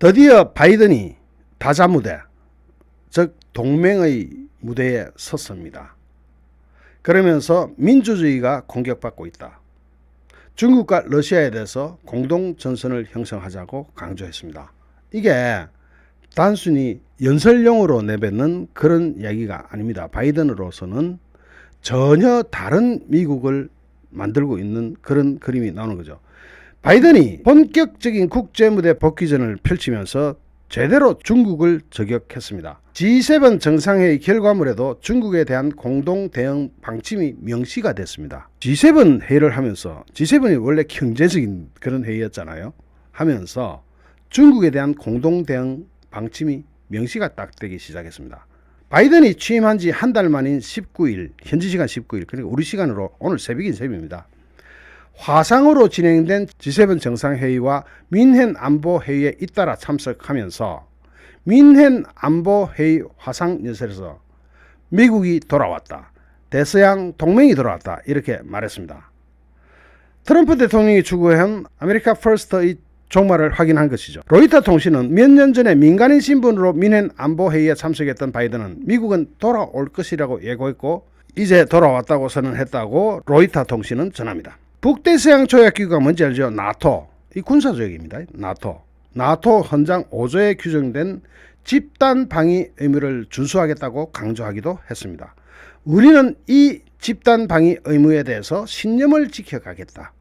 드디어 바이든이 다자무대, 즉 동맹의 무대에 섰습니다. 그러면서 민주주의가 공격받고 있다. 중국과 러시아에 대해서 공동전선을 형성하자고 강조했습니다. 이게 단순히 연설용으로 내뱉는 그런 이야기가 아닙니다. 바이든으로서는 전혀 다른 미국을 만들고 있는 그런 그림이 나오는 거죠. 바이든이 본격적인 국제무대 복귀전을 펼치면서 제대로 중국을 저격했습니다. G7 정상회의 결과물에도 중국에 대한 공동 대응 방침이 명시가 됐습니다. G7 회의를 하면서, G7이 원래 경제적인 그런 회의였잖아요. 하면서 중국에 대한 공동 대응 방침이 명시가 딱 되기 시작했습니다. 바이든이 취임한 지 한 달 만인 19일, 현지 시간 19일, 그러니까 우리 시간으로 오늘 새벽인 새벽입니다. 화상으로 진행된 G7 정상회의와 민헨 안보회의에 잇따라 참석하면서 민헨 안보회의 화상연설에서 미국이 돌아왔다, 대서양 동맹이 돌아왔다, 이렇게 말했습니다. 트럼프 대통령이 추구한 아메리카 퍼스트의 종말을 확인한 것이죠. 로이터 통신은 몇 년 전에 민간인 신분으로 민헨 안보회의에 참석했던 바이든은 미국은 돌아올 것이라고 예고했고 이제 돌아왔다고 선언했다고 로이터 통신은 전합니다. 북대서양 조약기구가 뭔지 알죠? 나토. 이 군사조약입니다. 나토 헌장 5조에 규정된 집단 방위 의무를 준수하겠다고 강조하기도 했습니다. 우리는 이 집단 방위 의무에 대해서 신념을 지켜가겠다.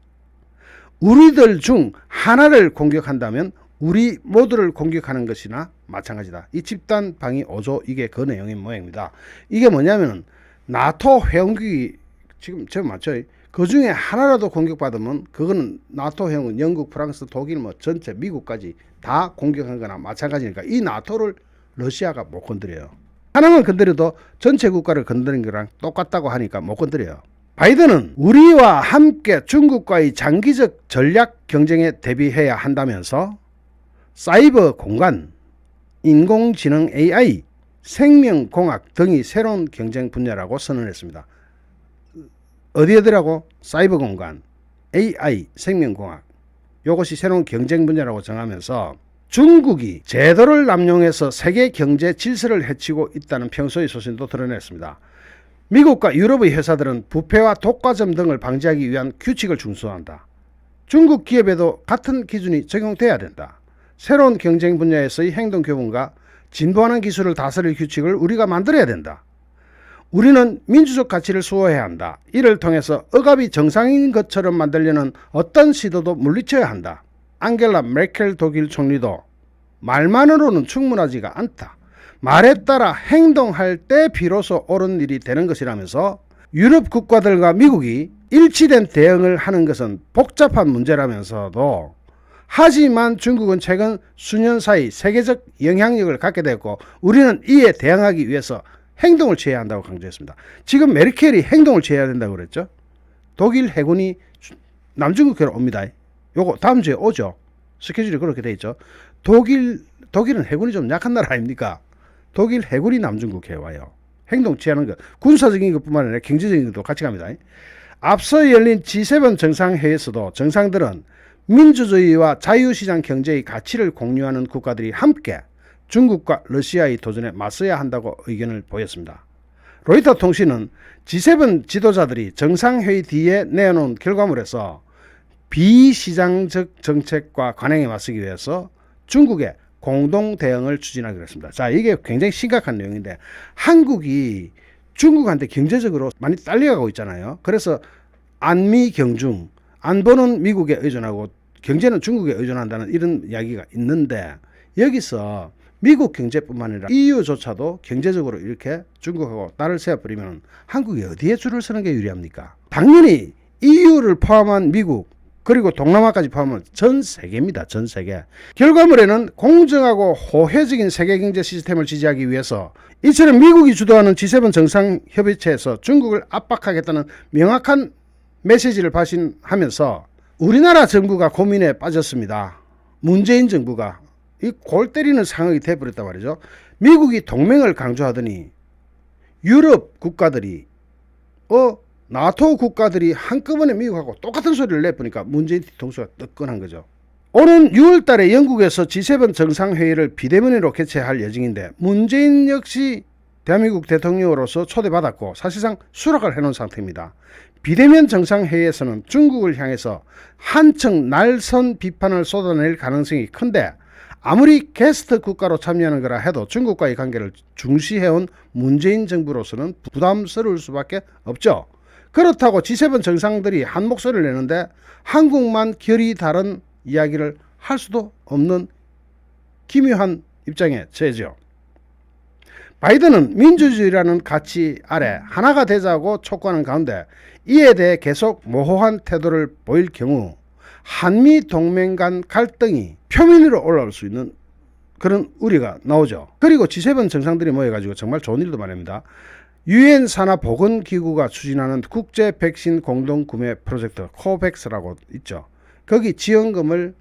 우리들 중 하나를 공격한다면 우리 모두를 공격하는 것이나 마찬가지다. 이 집단 방위 5조, 이게 그 내용인 모양입니다. 이게 뭐냐면 나토 회원국이 지금 제법 맞죠? 그 중에 하나라도 공격받으면 그거는 나토 회원국 영국, 프랑스, 독일 뭐 전체 미국까지 다 공격한 거나 마찬가지니까 이 나토를 러시아가 못 건드려요. 하나만 건드려도 전체 국가를 건드린 거랑 똑같다고 하니까 못 건드려요. 바이든은 우리와 함께 중국과의 장기적 전략 경쟁에 대비해야 한다면서 사이버 공간, 인공지능 AI, 생명공학 등이 새로운 경쟁 분야라고 선언했습니다. 어디에더라고? 사이버 공간, AI, 생명공학, 이것이 새로운 경쟁 분야라고 정하면서 중국이 제도를 남용해서 세계 경제 질서를 해치고 있다는 평소의 소신도 드러냈습니다. 미국과 유럽의 회사들은 부패와 독과점 등을 방지하기 위한 규칙을 준수한다. 중국 기업에도 같은 기준이 적용돼야 된다. 새로운 경쟁 분야에서의 행동 교훈과 진보하는 기술을 다스릴 규칙을 우리가 만들어야 된다. 우리는 민주적 가치를 수호해야 한다. 이를 통해서 억압이 정상인 것처럼 만들려는 어떤 시도도 물리쳐야 한다. 앙겔라 메켈 독일 총리도 말만으로는 충분하지가 않다. 말에 따라 행동할 때 비로소 옳은 일이 되는 것이라면서 유럽 국가들과 미국이 일치된 대응을 하는 것은 복잡한 문제라면서도 하지만 중국은 최근 수년 사이 세계적 영향력을 갖게 됐고 우리는 이에 대응하기 위해서 행동을 취해야 한다고 강조했습니다. 지금 메르켈이 행동을 취해야 된다고 그랬죠. 독일 해군이 남중국해로 옵니다. 요거 다음 주에 오죠. 스케줄이 그렇게 돼 있죠. 독일은 해군이 좀 약한 나라 아닙니까? 독일 해군이 남중국해에 와요. 행동 취하는 것, 군사적인 것뿐만 아니라 경제적인 것도 같이 갑니다. 앞서 열린 G7 정상회의에서도 정상들은 민주주의와 자유시장 경제의 가치를 공유하는 국가들이 함께 중국과 러시아의 도전에 맞서야 한다고 의견을 보였습니다. 로이터 통신은 G7 지도자들이 정상회의 뒤에 내놓은 결과물에서 비시장적 정책과 관행에 맞서기 위해서 중국의 공동 대응을 추진하기로 했습니다. 자, 이게 굉장히 심각한 내용인데 한국이 중국한테 경제적으로 많이 딸려가고 있잖아요. 그래서 안미 경중, 안보는 미국에 의존하고 경제는 중국에 의존한다는 이런 이야기가 있는데 여기서 미국 경제뿐만 아니라 EU조차도 경제적으로 이렇게 중국하고 딸을 세워버리면 한국이 어디에 줄을 서는 게 유리합니까? 당연히 EU를 포함한 미국 그리고 동남아까지 포함하면 전 세계입니다. 전 세계. 결과물에는 공정하고 호혜적인 세계 경제 시스템을 지지하기 위해서 이처럼 미국이 주도하는 G7 정상협의체에서 중국을 압박하겠다는 명확한 메시지를 발신하면서 우리나라 정부가 고민에 빠졌습니다. 문재인 정부가 이 골 때리는 상황이 돼버렸단 말이죠. 미국이 동맹을 강조하더니 유럽 국가들이 나토 국가들이 한꺼번에 미국하고 똑같은 소리를 내보니까 문재인 뒤통수가 뜨끈한 거죠. 오는 6월 달에 영국에서 G7 정상회의를 비대면으로 개최할 예정인데 문재인 역시 대한민국 대통령으로서 초대받았고 사실상 수락을 해놓은 상태입니다. 비대면 정상회의에서는 중국을 향해서 한층 날선 비판을 쏟아낼 가능성이 큰데 아무리 게스트 국가로 참여하는 거라 해도 중국과의 관계를 중시해온 문재인 정부로서는 부담스러울 수밖에 없죠. 그렇다고 G7 정상들이 한 목소리를 내는데 한국만 결이 다른 이야기를 할 수도 없는 기묘한 입장에 처해죠. 바이든은 민주주의라는 가치 아래 하나가 되자고 촉구하는 가운데 이에 대해 계속 모호한 태도를 보일 경우 한미 동맹 간 갈등이 표면으로 올라올 수 있는 그런 우려가 나오죠. 그리고 G7 정상들이 모여가지고 정말 좋은 일도 말입니다. 유엔 산하보건기구가 추진하는 국제 백신 공동구매 프로젝트 코백스라고 있죠. 거기 지원금을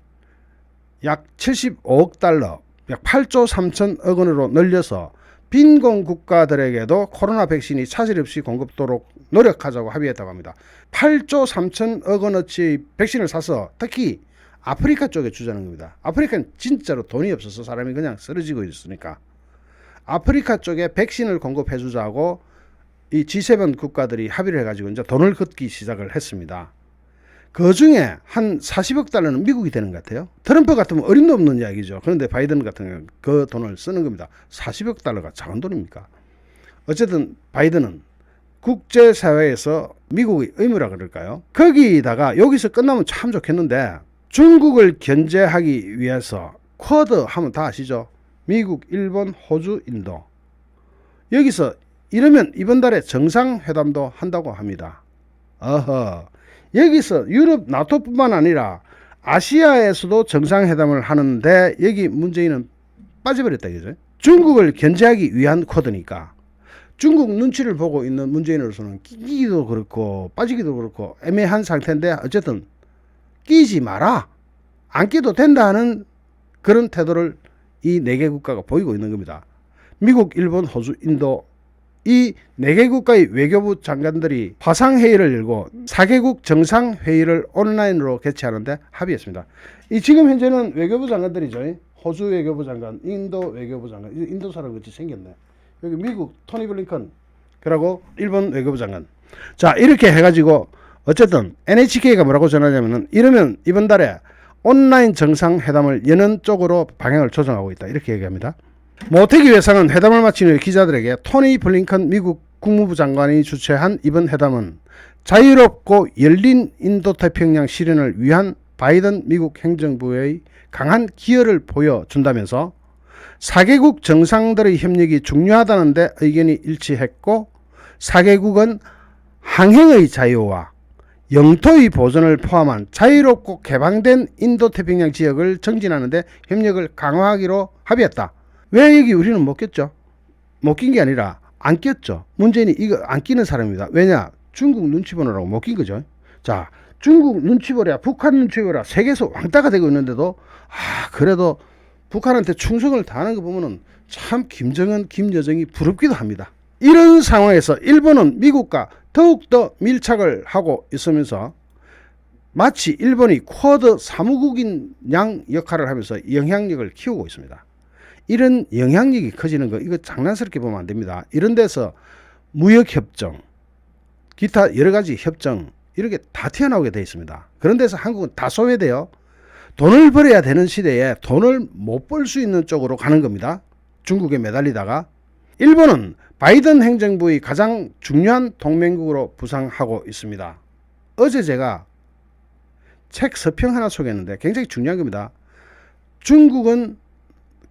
약 75억 달러, 약 8조 3천억 원으로 늘려서 빈곤 국가들에게도 코로나 백신이 차질 없이 공급도록 노력하자고 합의했다고 합니다. 8조 3천억 원어치 백신을 사서 특히 아프리카 쪽에 주자는 겁니다. 아프리카는 진짜로 돈이 없어서 사람이 그냥 쓰러지고 있으니까 아프리카 쪽에 백신을 공급해 주자고 이 G7 국가들이 합의를 해가지고 이제 돈을 걷기 시작을 했습니다. 그 중에 한 40억 달러는 미국이 되는 것 같아요. 트럼프 같으면 어림도 없는 이야기죠. 그런데 바이든 같은 경우는 그 돈을 쓰는 겁니다. 40억 달러가 작은 돈입니까? 어쨌든 바이든은 국제사회에서 미국의 의무라 그럴까요? 거기다가 여기서 끝나면 참 좋겠는데 중국을 견제하기 위해서 쿼드 하면 다 아시죠? 미국, 일본, 호주, 인도. 여기서 이러면 이번 달에 정상회담도 한다고 합니다. 여기서 유럽 나토뿐만 아니라 아시아에서도 정상회담을 하는데 여기 문재인은 빠져버렸다 이거죠. 중국을 견제하기 위한 쿼드니까 중국 눈치를 보고 있는 문재인으로서는 끼기도 그렇고 빠지기도 그렇고 애매한 상태인데 어쨌든 끼지 마라, 안 끼도 된다 하는 그런 태도를 이 4개 국가가 보이고 있는 겁니다. 미국, 일본, 호주, 인도 이 4개 국가의 외교부 장관들이 화상회의를 열고 4개국 정상회의를 온라인으로 개최하는데 합의했습니다. 이 지금 현재는 외교부 장관들이죠. 호주 외교부 장관, 인도 외교부 장관, 인도 사람 같이 생겼네. 여기 미국 토니 블링컨, 그리고 일본 외교부 장관. 자, 이렇게 해가지고 어쨌든 NHK가 뭐라고 전하냐면은 이러면 이번 달에 온라인 정상회담을 여는 쪽으로 방향을 조정하고 있다. 이렇게 얘기합니다. 모태기 회상은 회담을 마친 후에 기자들에게 토니 블링컨 미국 국무부 장관이 주최한 이번 회담은 자유롭고 열린 인도태평양 실현을 위한 바이든 미국 행정부의 강한 기여를 보여준다면서 4개국 정상들의 협력이 중요하다는 데 의견이 일치했고 4개국은 항행의 자유와 영토의 보존을 포함한 자유롭고 개방된 인도태평양 지역을 정진하는 데 협력을 강화하기로 합의했다. 왜 여기 우리는 못 꼈죠? 못 낀 게 아니라 안 꼈죠. 문재인이 이거 안 끼는 사람입니다. 왜냐? 중국 눈치 보느라고 못 낀 거죠. 자, 중국 눈치 보랴, 북한 눈치 보랴, 세계에서 왕따가 되고 있는데도 그래도 북한한테 충성을 다하는 거 보면은 참 김정은, 김여정이 부럽기도 합니다. 이런 상황에서 일본은 미국과 더욱더 밀착을 하고 있으면서 마치 일본이 쿼드 사무국인 양 역할을 하면서 영향력을 키우고 있습니다. 이런 영향력이 커지는 거 이거 장난스럽게 보면 안 됩니다. 이런 데서 무역협정, 기타 여러 가지 협정 이렇게 다 튀어나오게 되어 있습니다. 그런 데서 한국은 다 소외돼요. 돈을 벌어야 되는 시대에 돈을 못 벌 수 있는 쪽으로 가는 겁니다. 중국에 매달리다가. 일본은 바이든 행정부의 가장 중요한 동맹국으로 부상하고 있습니다. 어제 제가 책 서평 하나 소개했는데 굉장히 중요한 겁니다. 중국은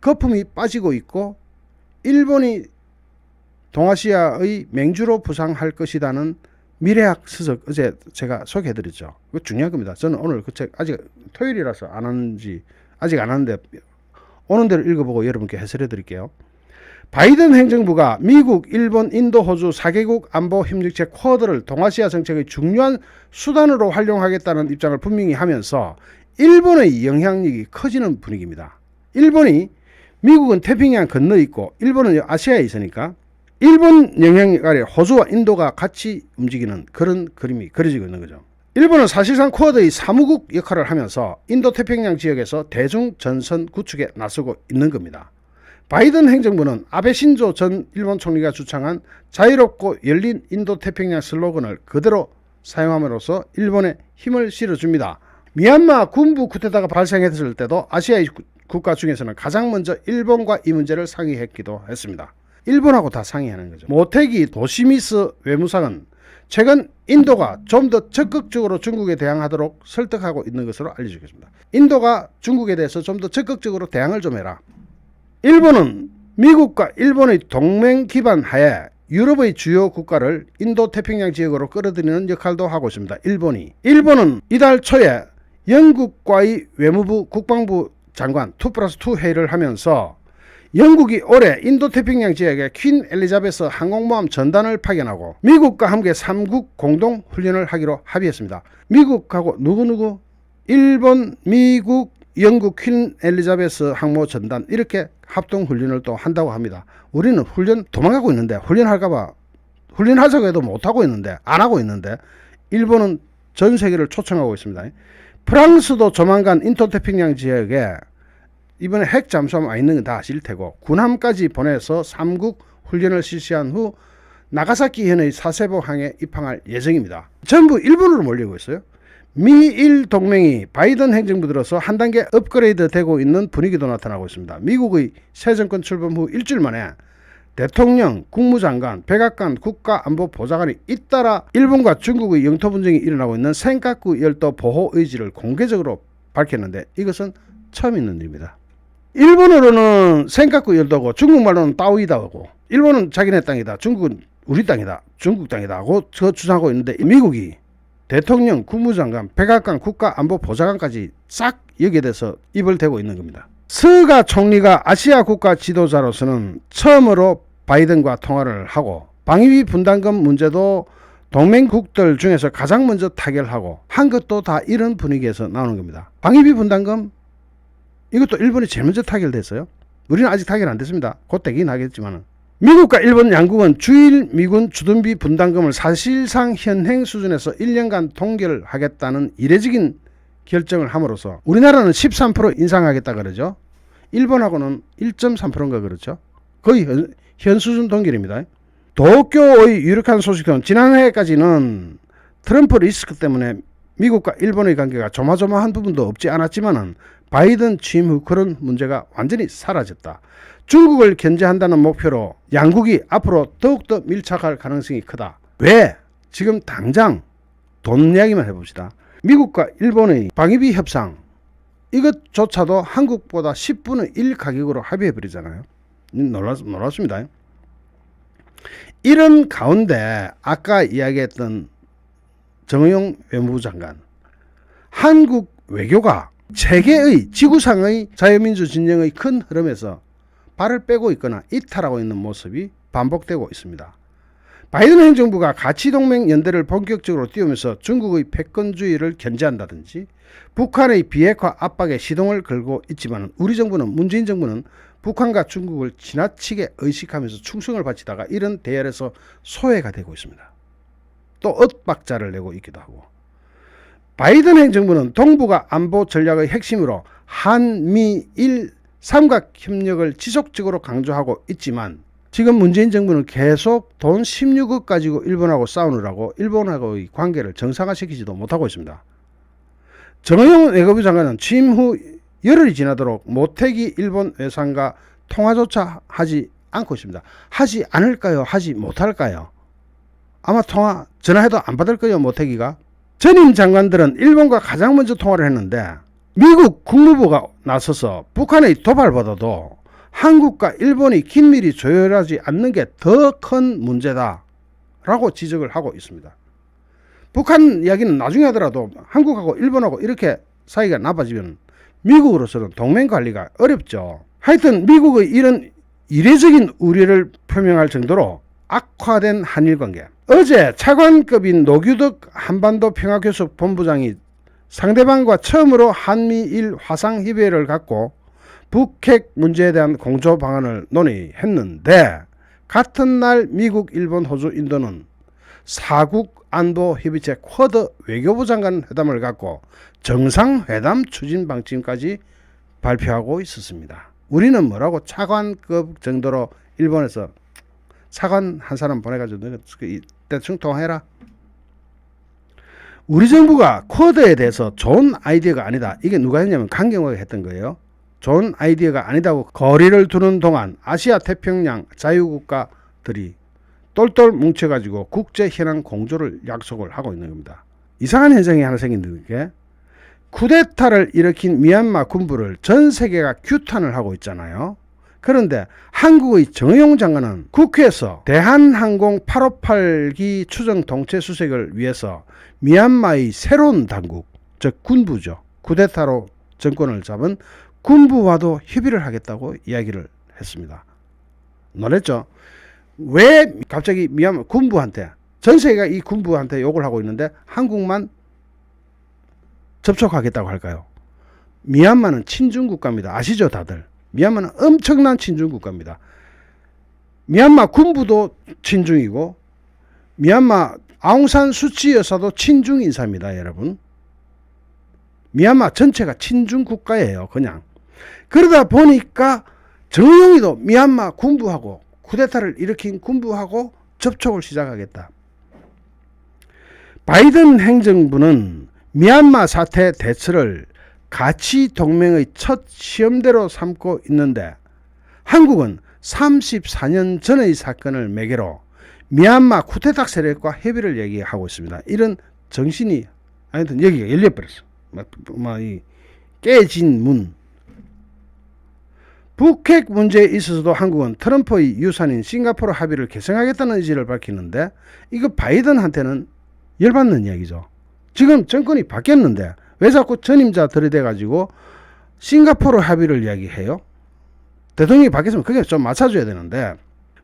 거품이 빠지고 있고 일본이 동아시아의 맹주로 부상할 것이라는 미래학 서적 어제 제가 소개해드렸죠. 이거 중요한 겁니다. 저는 오늘 그 책 아직 토요일이라서 안 하는지 아직 안 하는데 오는 대로 읽어보고 여러분께 해설해 드릴게요. 바이든 행정부가 미국, 일본, 인도, 호주 4개국 안보협력체 쿼드를 동아시아 정책의 중요한 수단으로 활용하겠다는 입장을 분명히 하면서 일본의 영향력이 커지는 분위기입니다. 일본이 미국은 태평양 건너 있고 일본은 아시아에 있으니까 일본 영향력 아래 호주와 인도가 같이 움직이는 그런 그림이 그려지고 있는 거죠. 일본은 사실상 쿼드의 사무국 역할을 하면서 인도태평양 지역에서 대중 전선 구축에 나서고 있는 겁니다. 바이든 행정부는 아베 신조 전 일본 총리가 주창한 자유롭고 열린 인도태평양 슬로건을 그대로 사용함으로써 일본에 힘을 실어줍니다. 미얀마 군부 쿠데타가 발생했을 때도 아시아의 국가 중에서는 가장 먼저 일본과 이 문제를 상의했기도 했습니다. 일본하고 다 상의하는 거죠. 모테기 도시미스 외무상은 최근 인도가 좀 더 적극적으로 중국에 대항하도록 설득하고 있는 것으로 알려지겠습니다. 인도가 중국에 대해서 좀 더 적극적으로 대항을 좀 해라. 일본은 미국과 일본의 동맹 기반 하에 유럽의 주요 국가를 인도태평양 지역으로 끌어들이는 역할도 하고 있습니다. 일본은 이달 초에 영국과의 외무부 국방부 장관 2+2 회의를 하면서 영국이 올해 인도태평양 지역에 퀸 엘리자베스 항공모함 전단을 파견하고 미국과 함께 3국 공동훈련을 하기로 합의했습니다. 미국하고 누구? 일본, 미국, 영국 퀸 엘리자베스 항모 전단 이렇게 합동훈련을 또 한다고 합니다. 우리는 훈련 도망가고 있는데 훈련할까봐 훈련하자고 해도 못하고 있는데 안 하고 있는데 일본은 전 세계를 초청하고 있습니다. 프랑스도 조만간 인도태평양 지역에 이번에 핵 잠수함 와 있는 건 다 아실 테고 군함까지 보내서 3국 훈련을 실시한 후 나가사키현의 사세보 항에 입항할 예정입니다. 전부 일본으로 몰리고 있어요. 미일 동맹이 바이든 행정부 들어서 한 단계 업그레이드 되고 있는 분위기도 나타나고 있습니다. 미국의 새 정권 출범 후 일주일 만에 대통령, 국무장관, 백악관, 국가안보보좌관이 잇따라 일본과 중국의 영토 분쟁이 일어나고 있는 센카쿠 열도 보호 의지를 공개적으로 밝혔는데 이것은 처음 있는 일입니다. 일본어로는 센카쿠 열도고 중국말로는 따오이다고 일본은 자기네 땅이다, 중국은 우리 땅이다, 중국 땅이다 하고 주장하고 있는데 미국이 대통령, 국무장관, 백악관, 국가안보보좌관까지 싹 여기에 대해서 입을 대고 있는 겁니다. 스가 총리가 아시아 국가 지도자로서는 처음으로 바이든과 통화를 하고 방위비 분담금 문제도 동맹국들 중에서 가장 먼저 타결하고 한 것도 다 이런 분위기에서 나오는 겁니다. 방위비 분담금 이것도 일본이 제일 먼저 타결됐어요. 우리는 아직 타결 안 됐습니다. 곧 되긴 하겠지만 미국과 일본 양국은 주일 미군 주둔비 분담금을 사실상 현행 수준에서 1년간 동결하겠다는 이례적인 결정을 함으로써 우리나라는 13% 인상하겠다 그러죠. 일본하고는 1.3%인가 그렇죠. 거의 현 수준 동결입니다. 도쿄의 유력한 소식은 지난해까지는 트럼프 리스크 때문에 미국과 일본의 관계가 조마조마한 부분도 없지 않았지만 바이든 취임 후 그런 문제가 완전히 사라졌다. 중국을 견제한다는 목표로 양국이 앞으로 더욱더 밀착할 가능성이 크다. 왜? 지금 당장 돈 이야기만 해봅시다. 미국과 일본의 방위비 협상 이것조차도 한국보다 10분의 1 가격으로 합의해버리잖아요. 놀랐습니다. 이런 가운데 아까 이야기했던 정의용 외무부 장관 한국 외교가 세계의 지구상의 자유민주 진영의 큰 흐름에서 발을 빼고 있거나 이탈하고 있는 모습이 반복되고 있습니다. 바이든 행정부가 가치동맹 연대를 본격적으로 띄우면서 중국의 패권주의를 견제한다든지 북한의 비핵화 압박에 시동을 걸고 있지만 우리 정부는 문재인 정부는 북한과 중국을 지나치게 의식하면서 충성을 바치다가 이런 대열에서 소외가 되고 있습니다. 또 엇박자를 내고 있기도 하고 바이든 행정부는 동북아 안보 전략의 핵심으로 한미일 삼각협력을 지속적으로 강조하고 있지만 지금 문재인 정부는 계속 돈 16억 가지고 일본하고 싸우느라고 일본하고의 관계를 정상화시키지도 못하고 있습니다. 정의용 외교부 장관은 취임 후 열흘이 지나도록 모테기 일본 외상과 통화조차 하지 않고 있습니다. 하지 않을까요? 하지 못할까요? 아마 전화해도 안 받을 거예요. 모테기가. 전임 장관들은 일본과 가장 먼저 통화를 했는데 미국 국무부가 나서서 북한의 도발보다도 한국과 일본이 긴밀히 조율하지 않는 게 더 큰 문제다라고 지적을 하고 있습니다. 북한 이야기는 나중에 하더라도 한국하고 일본하고 이렇게 사이가 나빠지면 미국으로서는 동맹 관리가 어렵죠. 하여튼 미국의 이런 이례적인 우려를 표명할 정도로 악화된 한일관계. 어제 차관급인 노규덕 한반도 평화교섭본부장이 상대방과 처음으로 한미일 화상협의회를 갖고 북핵 문제에 대한 공조 방안을 논의했는데 같은 날 미국, 일본, 호주, 인도는 사국 안보 협의체 쿼드 외교부 장관 회담을 갖고 정상회담 추진 방침까지 발표하고 있었습니다. 우리는 뭐라고 차관급 정도로 일본에서 차관 한 사람 보내가지고 너 대충 통화해라. 우리 정부가 쿼드에 대해서 좋은 아이디어가 아니다. 이게 누가 했냐면 강경화가 했던 거예요. 좋은 아이디어가 아니다고 거리를 두는 동안 아시아 태평양 자유국가들이 똘똘 뭉쳐가지고 국제 현안 공조를 약속을 하고 있는 겁니다. 이상한 현상이 하나 생긴 게 쿠데타를 일으킨 미얀마 군부를 전 세계가 규탄을 하고 있잖아요. 그런데 한국의 정의용 장관은 국회에서 대한항공 858기 추정 동체 수색을 위해서 미얀마의 새로운 당국, 즉 군부죠. 쿠데타로 정권을 잡은 군부와도 협의를 하겠다고 이야기를 했습니다. 놀랬죠? 왜 갑자기 미얀마 군부한테, 전 세계가 이 군부한테 욕을 하고 있는데 한국만 접촉하겠다고 할까요? 미얀마는 친중 국가입니다. 아시죠 다들? 미얀마는 엄청난 친중 국가입니다. 미얀마 군부도 친중이고 미얀마 아웅산 수치 여사도 친중 인사입니다. 여러분. 미얀마 전체가 친중 국가예요. 그냥. 그러다 보니까 정의용이도 미얀마 군부하고 쿠데타를 일으킨 군부하고 접촉을 시작하겠다. 바이든 행정부는 미얀마 사태 대처를 가치 동맹의 첫 시험대로 삼고 있는데 한국은 34년 전의 사건을 매개로 미얀마 쿠데타 세력과 협의를 얘기하고 있습니다. 이런 정신이 하여튼 여기가 열려버렸어. 이 깨진 문. 북핵 문제에 있어서도 한국은 트럼프의 유산인 싱가포르 합의를 개성하겠다는 의지를 밝히는데 이거 바이든한테는 열받는 이야기죠. 지금 정권이 바뀌었는데 왜 자꾸 전임자 들이대가지고 싱가포르 합의를 이야기해요? 대통령이 바뀌었으면 그게 좀 맞춰줘야 되는데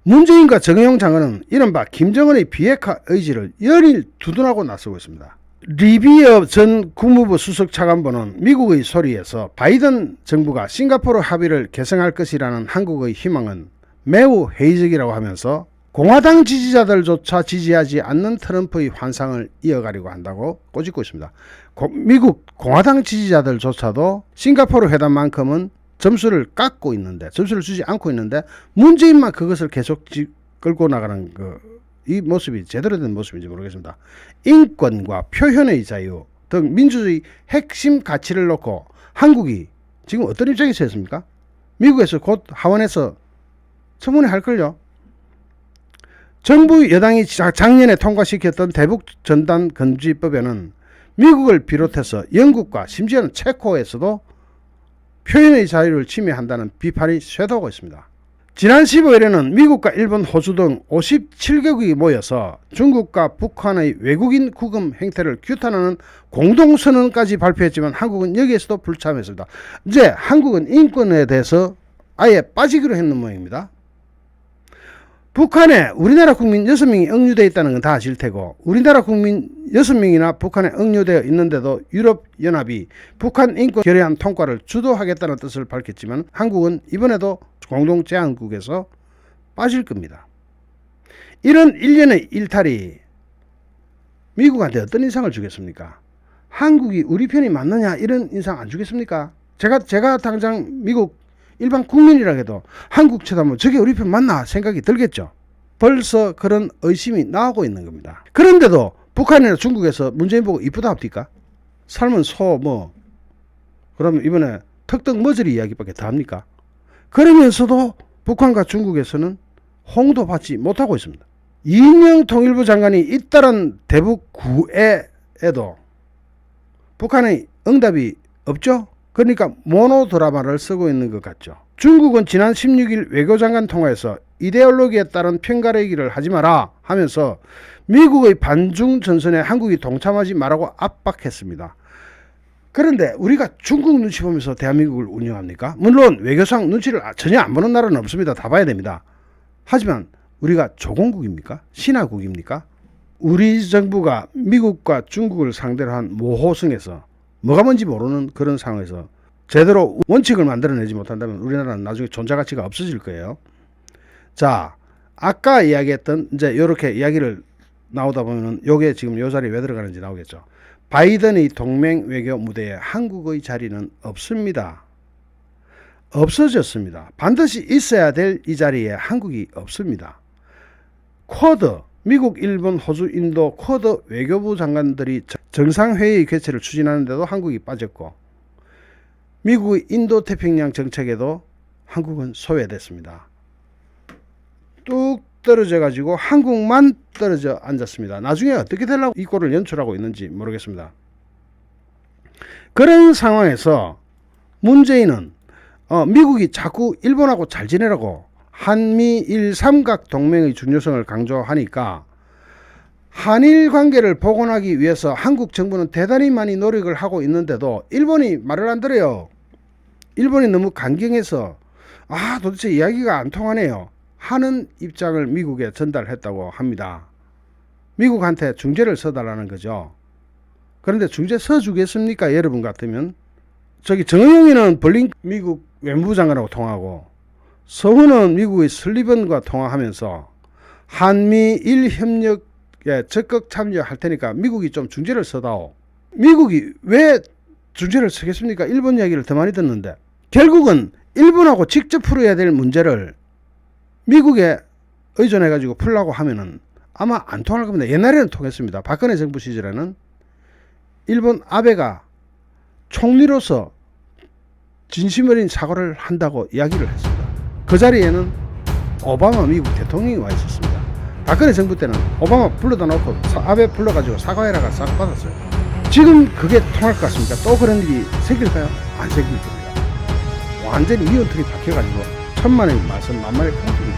문재인과 정의용 장관은 이른바 김정은의 비핵화 의지를 연일 두둔하고 나서고 있습니다. 리비어 전 국무부 수석 차관보는 미국의 소리에서 바이든 정부가 싱가포르 합의를 개성할 것이라는 한국의 희망은 매우 회의적이라고 하면서 공화당 지지자들조차 지지하지 않는 트럼프의 환상을 이어가려고 한다고 꼬집고 있습니다. 미국 공화당 지지자들조차도 싱가포르 회담만큼은 점수를 깎고 있는데, 점수를 주지 않고 있는데 문재인만 그것을 계속 끌고 나가는 이 모습이 제대로 된 모습인지 모르겠습니다. 인권과 표현의 자유 등 민주주의 핵심 가치를 놓고 한국이 지금 어떤 입장에 서 있습니까? 미국에서 곧 하원에서 청문회 할걸요. 정부 여당이 작년에 통과시켰던 대북 전단 금지법에는 미국을 비롯해서 영국과 심지어는 체코에서도 표현의 자유를 침해한다는 비판이 쇄도하고 있습니다. 지난 15일에는 미국과 일본, 호주 등 57개국이 모여서 중국과 북한의 외국인 구금 행태를 규탄하는 공동선언까지 발표했지만 한국은 여기에서도 불참했습니다. 이제 한국은 인권에 대해서 아예 빠지기로 했는 모양입니다. 북한에 우리나라 국민 6명이 억류되어 있다는 건 다 아실 테고 우리나라 국민 6명이나 북한에 억류되어 있는데도 유럽연합이 북한 인권 결의안 통과를 주도하겠다는 뜻을 밝혔지만 한국은 이번에도 공동제안국에서 빠질 겁니다. 이런 일련의 일탈이 미국한테 어떤 인상을 주겠습니까? 한국이 우리 편이 맞느냐 이런 인상 안 주겠습니까? 제가 당장 미국 일반 국민이라 해도 한국 쳐다보면 저게 우리 편 맞나 생각이 들겠죠. 벌써 그런 의심이 나오고 있는 겁니다. 그런데도 북한이나 중국에서 문재인 보고 이쁘다 합니까? 삶은 소 그러면 이번에 턱떡 머저리 이야기밖에 더 합니까? 그러면서도 북한과 중국에서는 홍도 받지 못하고 있습니다. 이인영 통일부 장관이 잇따른 대북 구애에도 북한의 응답이 없죠. 그러니까 모노드라마를 쓰고 있는 것 같죠. 중국은 지난 16일 외교장관 통화에서 이데올로기에 따른 편가르기를 하지 마라 하면서 미국의 반중 전선에 한국이 동참하지 말라고 압박했습니다. 그런데 우리가 중국 눈치 보면서 대한민국을 운영합니까? 물론 외교상 눈치를 전혀 안 보는 나라는 없습니다. 다 봐야 됩니다. 하지만 우리가 조공국입니까? 신화국입니까? 우리 정부가 미국과 중국을 상대로 한 모호성에서 뭐가 뭔지 모르는 그런 상황에서 제대로 원칙을 만들어내지 못한다면 우리나라는 나중에 존재 가치가 없어질 거예요. 자, 아까 이야기했던 이제 이렇게 이야기를 나오다 보면은 요게 지금 요 자리에 왜 들어가는지 나오겠죠. 바이든의 동맹 외교 무대에 한국의 자리는 없습니다. 없어졌습니다. 반드시 있어야 될 이 자리에 한국이 없습니다. 쿼드, 미국, 일본, 호주, 인도 쿼드 외교부 장관들이 정상회의 개최를 추진하는데도 한국이 빠졌고, 미국의 인도태평양 정책에도 한국은 소외됐습니다. 뚝 떨어져 가지고 한국만 떨어져 앉았습니다. 나중에 어떻게 되려고 이 꼴을 연출하고 있는지 모르겠습니다. 그런 상황에서 문재인은 미국이 자꾸 일본하고 잘 지내라고 한미일 삼각 동맹의 중요성을 강조하니까 한일 관계를 복원하기 위해서 한국 정부는 대단히 많이 노력을 하고 있는데도 일본이 말을 안 들어요. 일본이 너무 강경해서 도대체 이야기가 안 통하네요 하는 입장을 미국에 전달했다고 합니다. 미국한테 중재를 서달라는 거죠. 그런데 중재 서주겠습니까? 여러분 같으면. 저기 정의용이는 미국 외무부 장관하고 통화하고, 서훈은 미국의 설리번과 통화하면서 한미일 협력에 적극 참여할 테니까 미국이 좀 중재를 서다오. 미국이 왜 중재를 서겠습니까? 일본 이야기를 더 많이 듣는데. 결국은 일본하고 직접 풀어야 될 문제를 미국에 의존해가지고 풀라고 하면은 아마 안 통할 겁니다. 옛날에는 통했습니다. 박근혜 정부 시절에는 일본 아베가 총리로서 진심 어린 사과를 한다고 이야기를 했습니다. 그 자리에는 오바마 미국 대통령이 와 있었습니다. 박근혜 정부 때는 오바마 불러다 놓고 아베 불러가지고 사과해라가 싹 받았어요. 지금 그게 통할 것 같습니까? 또 그런 일이 생길까요? 안 생길 겁니다. 완전히 미온틀이 박혀가지고 천만의 말씀 만만의 콩줄이